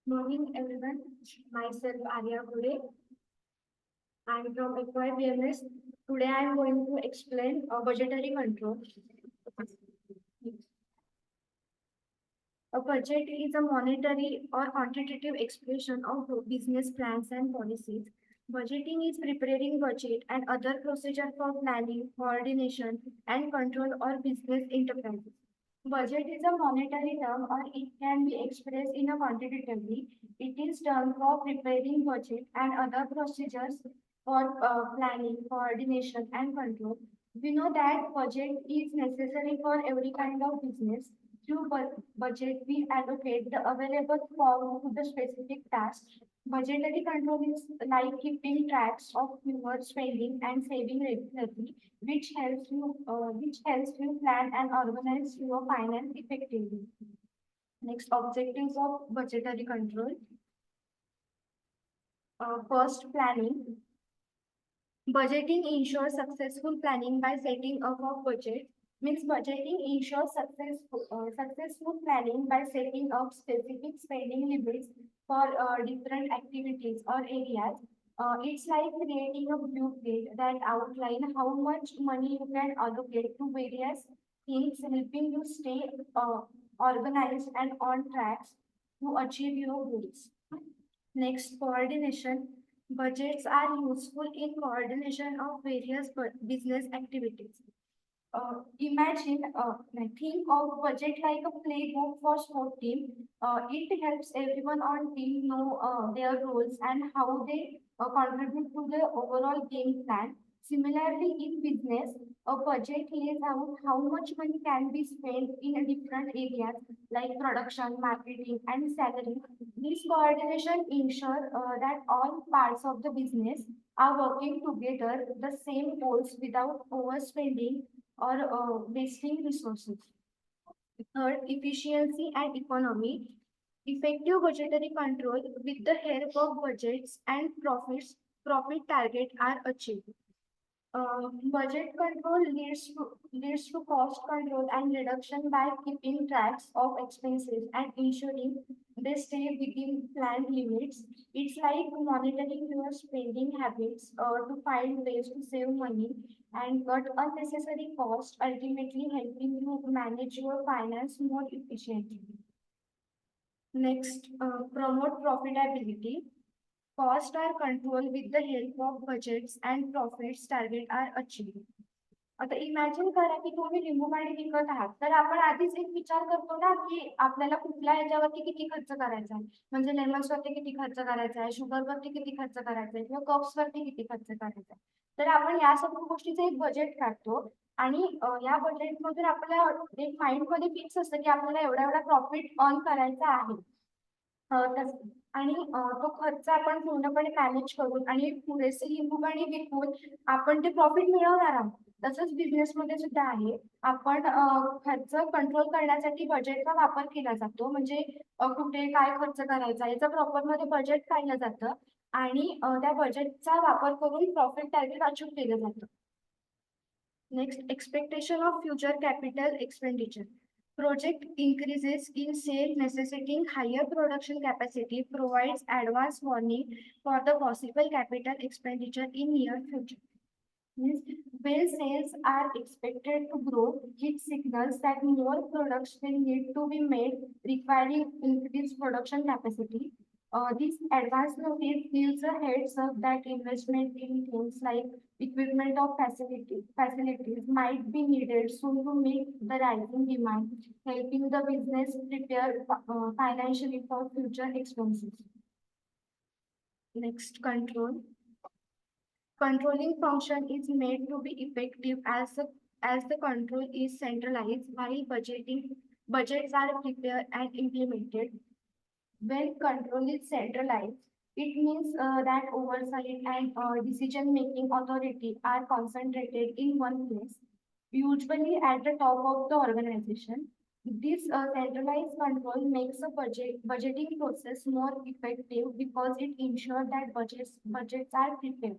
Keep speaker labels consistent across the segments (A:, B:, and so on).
A: Morning, everyone. Myself, Arya. I'm from FYBMS. Today, I'm going to explain budgetary control. A budget is a monetary or quantitative expression of business plans and policies. Budgeting is preparing budget and other procedure for planning, coordination, and control or business enterprises. Budget is a monetary term or it can be expressed in a quantitatively. It is term for preparing budget and other procedures for planning, coordination, and control. We know that budget is necessary for every kind of business. Through budget, we allocate the available funds to the specific task. Budgetary control is like keeping tracks of your spending and saving regularly, which helps you plan and organize your finance effectively. Next, objectives of budgetary control. First, planning. Budgeting ensures successful planning by setting up a budget. Means budgeting ensures successful planning by setting up specific spending limits for different activities or areas. It's like creating a blueprint that outline how much money you can allocate to various things, helping you stay organized and on tracks to achieve your goals. Next, coordination. Budgets are useful in coordination of various business activities. Think of budget like a playbook for sport team. It helps everyone on team know their roles and how they contribute to the overall game plan. Similarly, in business, a budget lays out how much money can be spent in a different areas like production, marketing, and salary. This coordination ensures that all parts of the business are working together the same goals without overspending or wasting resources. Third, efficiency and economy. Effective budgetary control with the help of budgets and profit target are achieved. Budget control leads to cost control and reduction by keeping tracks of expenses and ensuring they stay within planned limits. It's like monitoring your spending habits to find ways to save money and cut unnecessary costs, ultimately helping you manage your finance more efficiently. Next, promote profitability. Costs are controlled with the help of budgets and profits target are achieved. आता imagine करा की तुम्ही लिंबू पाणी विकत आहात तर आपण आधीच एक विचार करतो ना की आपल्याला कुठल्या ह्याच्यावरती किती खर्च करायचा आहे म्हणजे लेमन्स वरती किती खर्च करायचा आहे शुगर वरती किती खर्च करायचा आहे किंवा कप्स वरती किती खर्च करायचा आहे तर आपण या सर्व गोष्टीचं एक बजेट काढतो आणि या बजेटमधून आपल्याला एक माइंड मध्ये फिक्स असतं की आपल्याला एवढा एवढा प्रॉफिट अर्न करायचा आहे आणि तो खर्च आपण पूर्णपणे मॅनेज करून आणि पुरेसे लिंबू पाणी विकून आपण ते प्रॉफिट मिळवणार आहोत. तसंच बिझनेसमध्ये सुद्धा आहे. आपण खर्च कंट्रोल करण्यासाठी बजेटचा वापर केला जातो. म्हणजे कुठे काय खर्च करायचा याचं प्रॉपरमध्ये बजेट काढलं जातं आणि त्या बजेटचा वापर करून प्रॉफिट टार्गेट अचीव्ह केलं जातं. Next, expectation of future capital expenditure. Project increases in sale necessitating higher production capacity provides advance warning for the possible capital expenditure in near future. Means when sales are expected to grow, it signals that more products will need to be made, requiring increased production capacity. This advance notice gives a heads up that investment in things like equipment or facilities might be needed soon to meet the rising demand, helping the business prepare financially for future expenses. Next, control. Controlling function is made to be effective as the control is centralized while budgets are prepared and implemented. When control is centralized, it means that oversight and decision-making authority are concentrated in one place, usually at the top of the organization. This centralized control makes the budgeting process more effective because it ensures that budgets are prepared.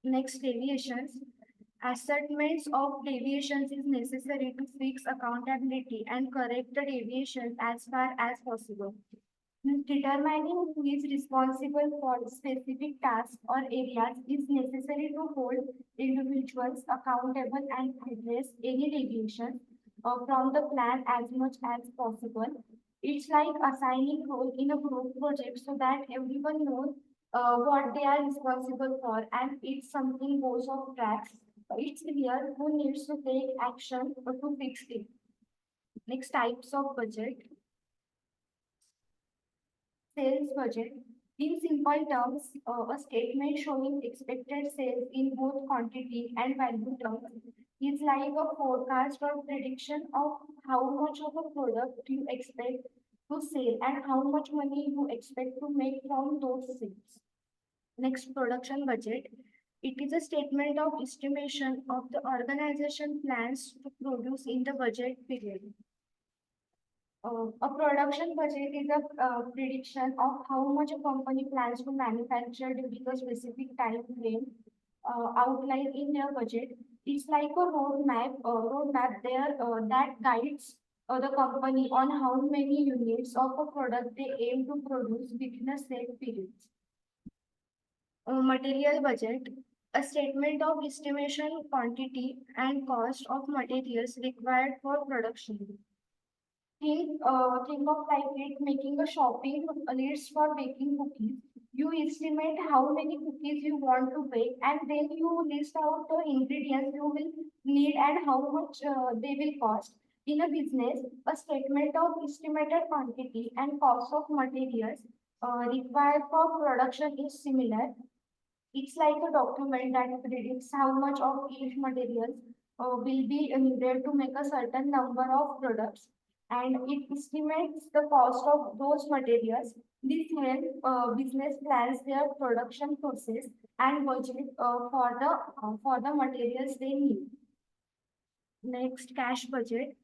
A: Next, deviations. Ascertainment of deviations is necessary to fix accountability and correct the deviations as far as possible. Determining who is responsible for specific tasks or areas is necessary to hold individuals accountable and address any deviation from the plan as much as possible. It's like assigning role in a group project so that everyone knows what they are responsible for, and if something goes off tracks, it's clear who needs to take action to fix it. Next, types of budget. Sales budget. In simple terms, a statement showing expected sales in both quantity and value terms is like a forecast or prediction of how much of a product you expect to sell and how much money you expect to make from those sales. Next, production budget. It is a statement of estimation of the organization plans to produce in the budget period. A production budget is a prediction of how much a company plans to manufacture during a specific time frame outlined in their budget. It's like a roadmap there that guides the company on how many units of a product they aim to produce within a set period. Material budget, a statement of estimation quantity and cost of materials required for production. Think of like it making a shopping list for baking cookies. You estimate how many cookies you want to bake, and then you list out the ingredients you will need and how much they will cost. In a business, a statement of estimated quantity and cost of materials required for production is similar. It's like a document that predicts how much of each material will be needed to make a certain number of products, and it estimates the cost of those materials. This helps business plans their production process and budget for the materials they need. Next, cash budget.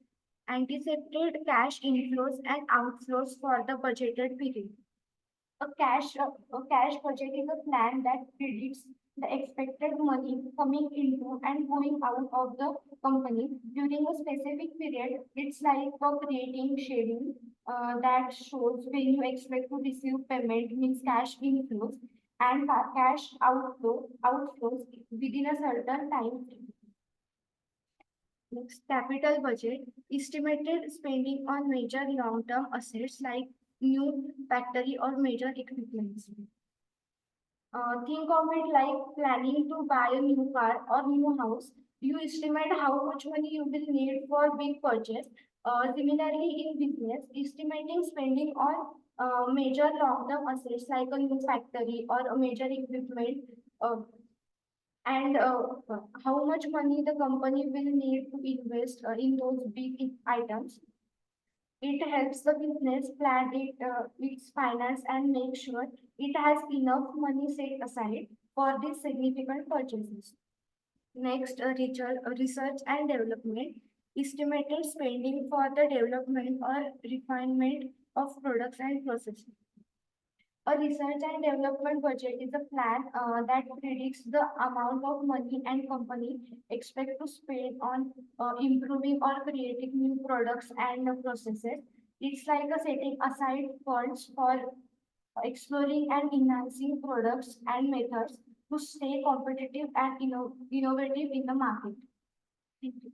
A: Anticipated cash inflows and outflows for the budgeted period. A cash budget is a plan that predicts the expected money coming into and going out of the company during a specific period. It's like a creating schedule that shows when you expect to receive payment, means cash inflows, and cash outflows within a certain time frame. Next, capital budget, estimated spending on major long-term assets like new factory or major equipment. Think of it like planning to buy a new car or new house. You estimate how much money you will need for big purchase. Similarly, in business, estimating spending on major long-term assets like a new factory or a major equipment, uh, and how much money the company will need to invest in those big items. It helps the business plan its finance and make sure it has enough money set aside for these significant purchases. Next, research and development. Estimated spending for the development or refinement of products and processes. A research and development budget is a plan that predicts the amount of money and company expect to spend on improving or creating new products and processes. It's like a setting aside funds for exploring and enhancing products and methods to stay competitive and innovative in the market. Thank you.